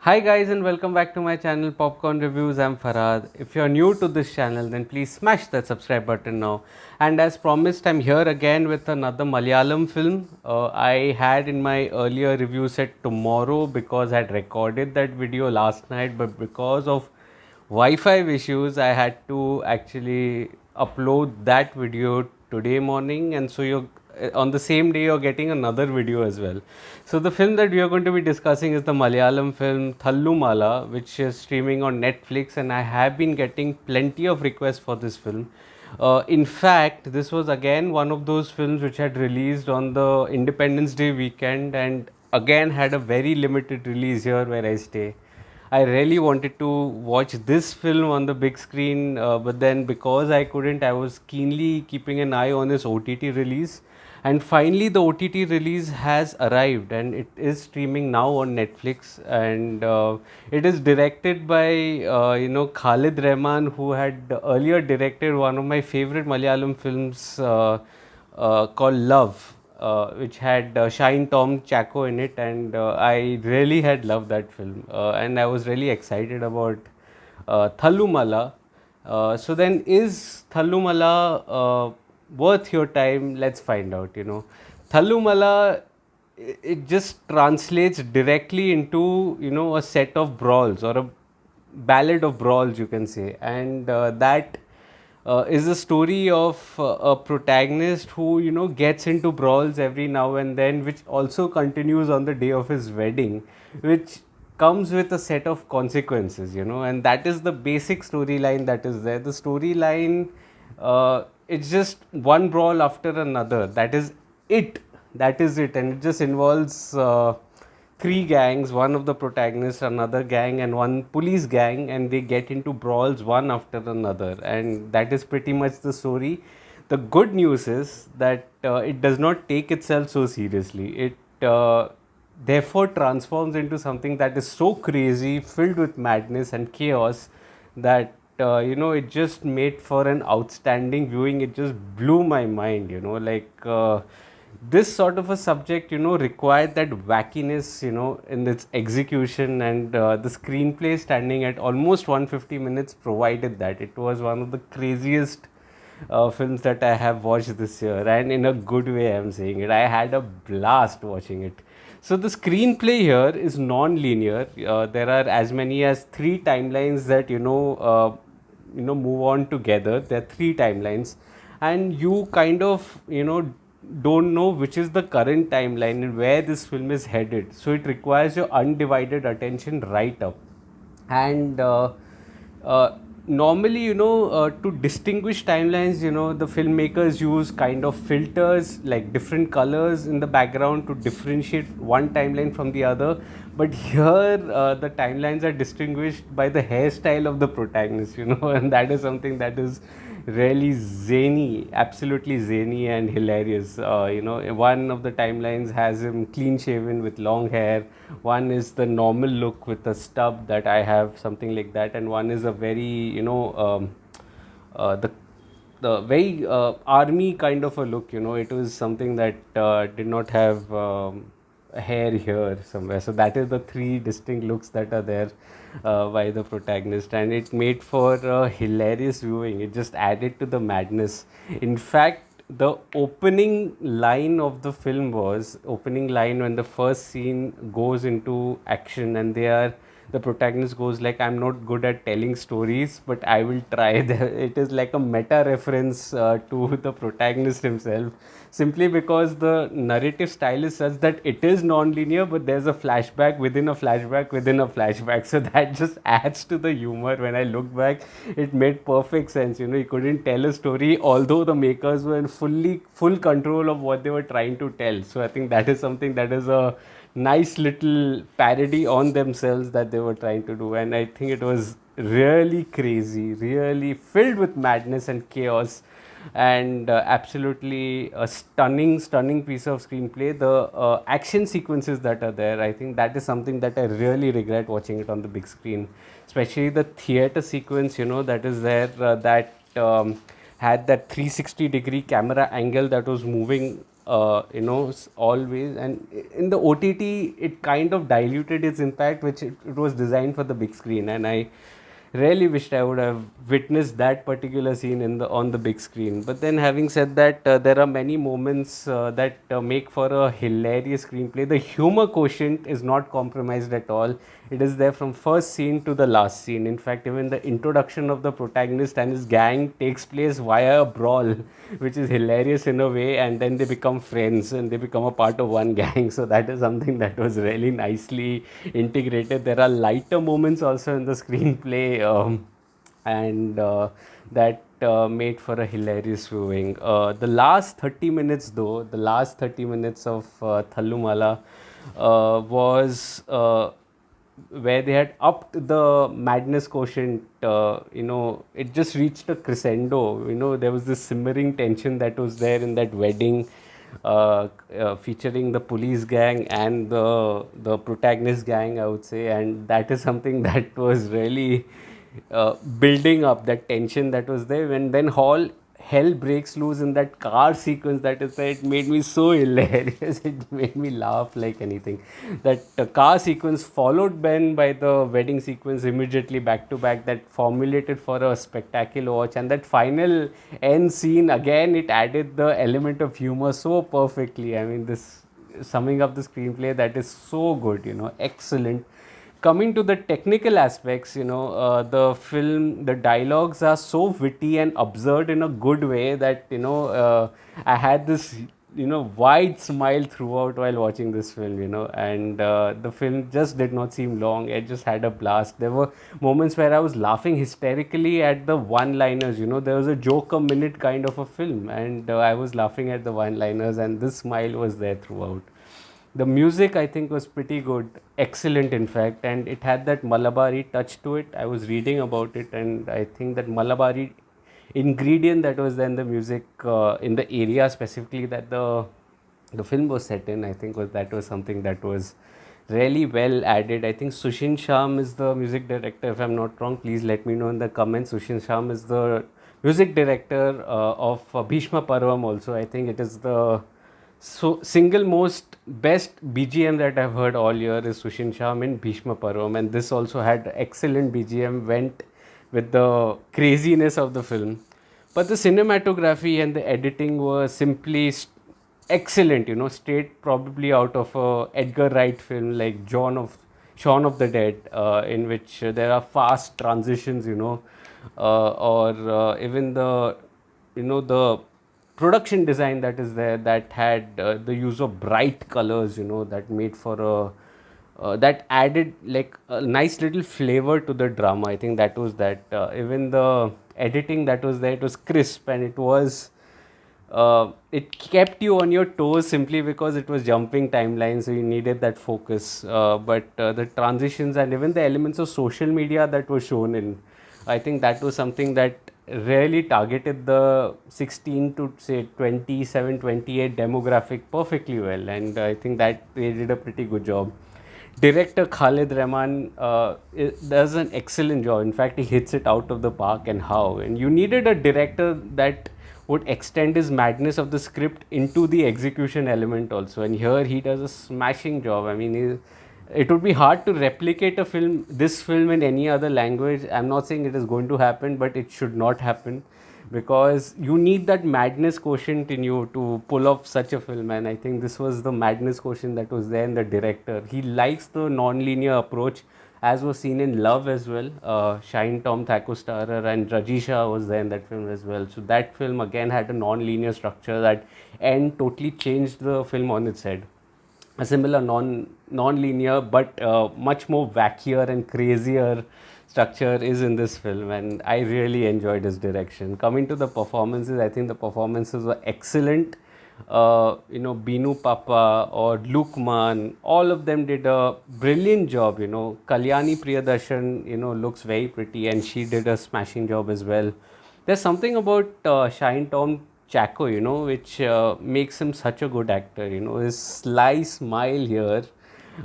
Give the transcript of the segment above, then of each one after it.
Hi guys and welcome back to my channel Popcorn Reviews. I'm Farhad. If you're new to this channel then please smash that subscribe button now. And as promised, I'm here again with another Malayalam film. I had in my earlier review set tomorrow because I had recorded that video last night, but because of Wi-Fi issues I had to actually upload that video today morning, and so you're on the same day you're getting another video as well. So the film that we are going to be discussing is the Malayalam film Thallumaala, which is streaming on Netflix, and I have been getting plenty of requests for this film. In fact, this was again one of those films which had released on the Independence Day weekend and again had a very limited release here where I stay. I really wanted to watch this film on the big screen, but then because I couldn't, I was keenly keeping an eye on this OTT release. And finally, the OTT release has arrived, and it is streaming now on Netflix. And it is directed by Khalid Rahman, who had earlier directed one of my favorite Malayalam films called Love, which had Shine Tom Chacko in it, and I really had loved that film, and I was really excited about Thallumaala. So then, is Thallumaala worth your time? Let's find out. Thallumaala, it just translates directly into a set of brawls or a ballad of brawls, you can say, and that is a story of a protagonist who gets into brawls every now and then, which also continues on the day of his wedding, which comes with a set of consequences, and that is the basic storyline that is there. The storyline, it's just one brawl after another. That is it, and it just involves three gangs, one of the protagonists, another gang, and one police gang, and they get into brawls one after another, and that is pretty much the story. The good news is that it does not take itself so seriously. It therefore transforms into something that is so crazy, filled with madness and chaos, that it just made for an outstanding viewing. It just blew my mind, this sort of a subject required that wackiness in its execution, and the screenplay, standing at almost 150 minutes, provided that. It was one of the craziest films that I have watched this year, and in a good way I'm saying it. I had a blast watching it. So the screenplay here is non-linear. There are as many as three timelines that move on together. There are three timelines, and you kind of don't know which is the current timeline and where this film is headed. So it requires your undivided attention right up. And uh, normally, to distinguish timelines, the filmmakers use kind of filters like different colors in the background to differentiate one timeline from the other. But here, the timelines are distinguished by the hairstyle of the protagonist, and that is something that is really zany, absolutely zany and hilarious. One of the timelines has him clean shaven with long hair. One is the normal look with a stub that I have, something like that, and one is a very the very army kind of a look. It was something that did not have hair here somewhere. So that is the three distinct looks that are there by the protagonist, and it made for hilarious viewing. It just added to the madness. In fact, the opening line of the film was opening line when the first scene goes into action, and the protagonist goes like, I'm not good at telling stories, but I will try. It is like a meta reference to the protagonist himself, simply because the narrative style is such that it is non-linear, but there's a flashback within a flashback within a flashback. So that just adds to the humor. When I look back, it made perfect sense. You couldn't tell a story, although the makers were in full control of what they were trying to tell. So I think that is something that is a nice little parody on themselves that they were trying to do, and I think it was really crazy, really filled with madness and chaos, and absolutely a stunning piece of screenplay. The action sequences that are there, I think that is something that I really regret watching it on the big screen, especially the theater sequence that is there, that had that 360-degree camera angle that was moving always. And in the OTT, it kind of diluted its impact, which it was designed for the big screen. And I really wished I would have witnessed that particular scene in the on the big screen. But then, having said that, there are many moments that make for a hilarious screenplay. The humor quotient is not compromised at all. It is there from first scene to the last scene. In fact, even the introduction of the protagonist and his gang takes place via a brawl, which is hilarious in a way, and then they become friends and they become a part of one gang. So that is something that was really nicely integrated. There are lighter moments also in the screenplay, and that made for a hilarious viewing. The last 30 minutes, though, the last 30 minutes of Thallumaala was where they had upped the madness quotient. It just reached a crescendo. There was this simmering tension that was there in that wedding, featuring the police gang and the protagonist gang, I would say. And that is something that was really building up, that tension that was there. When then hell breaks loose in that car sequence, that is why it made me so hilarious. It made me laugh like anything. That car sequence followed Ben by the wedding sequence immediately back to back, that formulated for a spectacular watch. And that final end scene, again, it added the element of humor so perfectly. I mean, this summing up the screenplay, that is so good, excellent. Coming to the technical aspects, the film, the dialogues are so witty and absurd in a good way that, I had this, wide smile throughout while watching this film, and the film just did not seem long. I just had a blast. There were moments where I was laughing hysterically at the one-liners, there was a joke a minute kind of a film, and I was laughing at the one-liners, and this smile was there throughout. The music, I think, was pretty good, excellent in fact, and it had that Malabari touch to it. I was reading about it, and I think that Malabari ingredient that was there in the music, in the area specifically that the film was set in, I think was something that was really well added. I think Sushin Sham is the music director, if I'm not wrong. Please let me know in the comments. Sushin Sham is the music director of Bhishma Parvam also. I think it is the single most best BGM that I've heard all year is Sushin Sham in Bhishma Parvam, and this also had excellent BGM, went with the craziness of the film. But the cinematography and the editing were simply excellent, straight probably out of a Edgar Wright film like Shaun of the Dead, in which there are fast transitions, or even the production design that is there, that had the use of bright colors, that made for that added like a nice little flavor to the drama. I think that was that. Even the editing that was there, it was crisp, and it kept you on your toes simply because it was jumping timelines, so you needed that focus. But the transitions and even the elements of social media that were shown in, I think that was something that really targeted the 16 to say 27, 28 demographic perfectly well, and I think that they did a pretty good job. Director Khalid Rahman does an excellent job. In fact, he hits it out of the park, and how. And you needed a director that would extend his madness of the script into the execution element also. And here he does a smashing job. I mean, it would be hard to replicate this film in any other language. I'm not saying it is going to happen, but it should not happen, because you need that madness quotient in you to pull off such a film. And I think this was the madness quotient that was there in the director. He likes the non-linear approach, as was seen in Love as well. Shine Tom Thakur starrer, and Rajisha was there in that film as well. So that film again had a non-linear structure that and totally changed the film on its head. A similar non-linear but much more wackier and crazier structure is in this film, and I really enjoyed his direction. Coming to the performances, I think the performances were excellent. Binu Papa or Lukman, all of them did a brilliant job. Kalyani Priyadarshan, looks very pretty, and she did a smashing job as well. There's something about Shine Tom Chaco, which makes him such a good actor. His sly smile here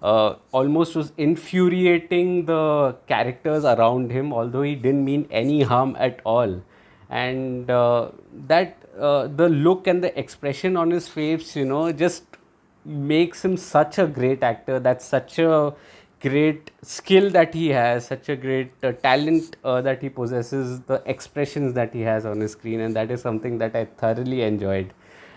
almost was infuriating the characters around him, although he didn't mean any harm at all. And that the look and the expression on his face, just makes him such a great actor. That's such a great skill that he has, such a great talent that he possesses, the expressions that he has on his screen, and that is something that I thoroughly enjoyed.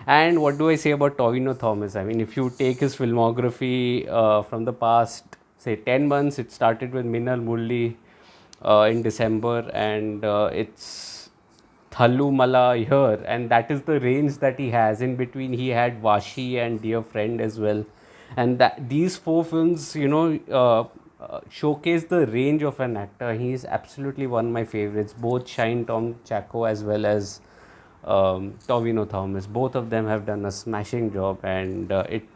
And what do I say about Tovino Thomas? I mean, if you take his filmography from the past, say, 10 months, it started with Minal Mulli in December, and it's Thallumaala here, and that is the range that he has. In between, he had Vashi and Dear Friend as well, and that these four films, showcase the range of an actor. He is absolutely one of my favorites. Both Shine Tom Chaco as well as Tovino Thomas. Both of them have done a smashing job, and it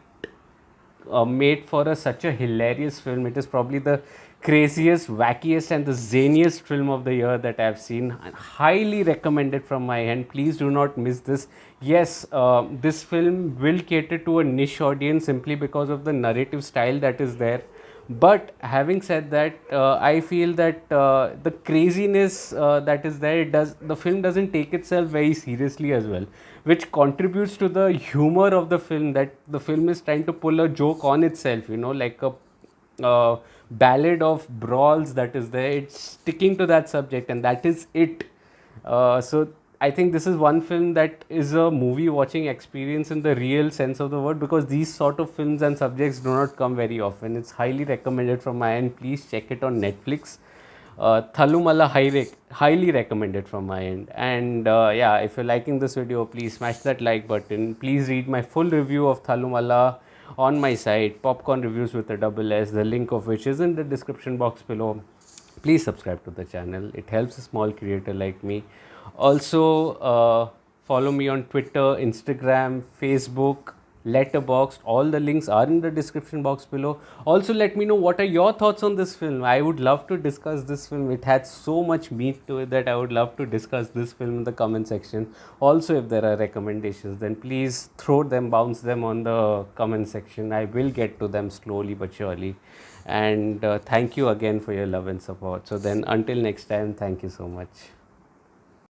made for such a hilarious film. It is probably the craziest, wackiest, and the zaniest film of the year that I've seen. Highly recommended from my end. Please do not miss this. Yes, this film will cater to a niche audience simply because of the narrative style that is there. But having said that, I feel that the craziness that is there, the film doesn't take itself very seriously as well, which contributes to the humor of the film. That the film is trying to pull a joke on itself, like a ballad of brawls that is there. It's sticking to that subject, and that is it. So I think this is one film that is a movie watching experience in the real sense of the word, because these sort of films and subjects do not come very often. It's highly recommended from my end. Please check it on Netflix. Thallumaala highly recommended from my end. And yeah, if you're liking this video, please smash that like button. Please read my full review of Thallumaala on my site, Popcorn Reviews with a double S, the link of which is in the description box below. Please subscribe to the channel. It helps a small creator like me. Also, follow me on Twitter, Instagram, Facebook, Letterboxd. All the links are in the description box below. Also, let me know what are your thoughts on this film. I would love to discuss this film. It had so much meat to it that I would love to discuss this film in the comment section. Also, if there are recommendations, then please throw them, bounce them on the comment section. I will get to them slowly but surely. And thank you again for your love and support. So then, until next time, thank you so much.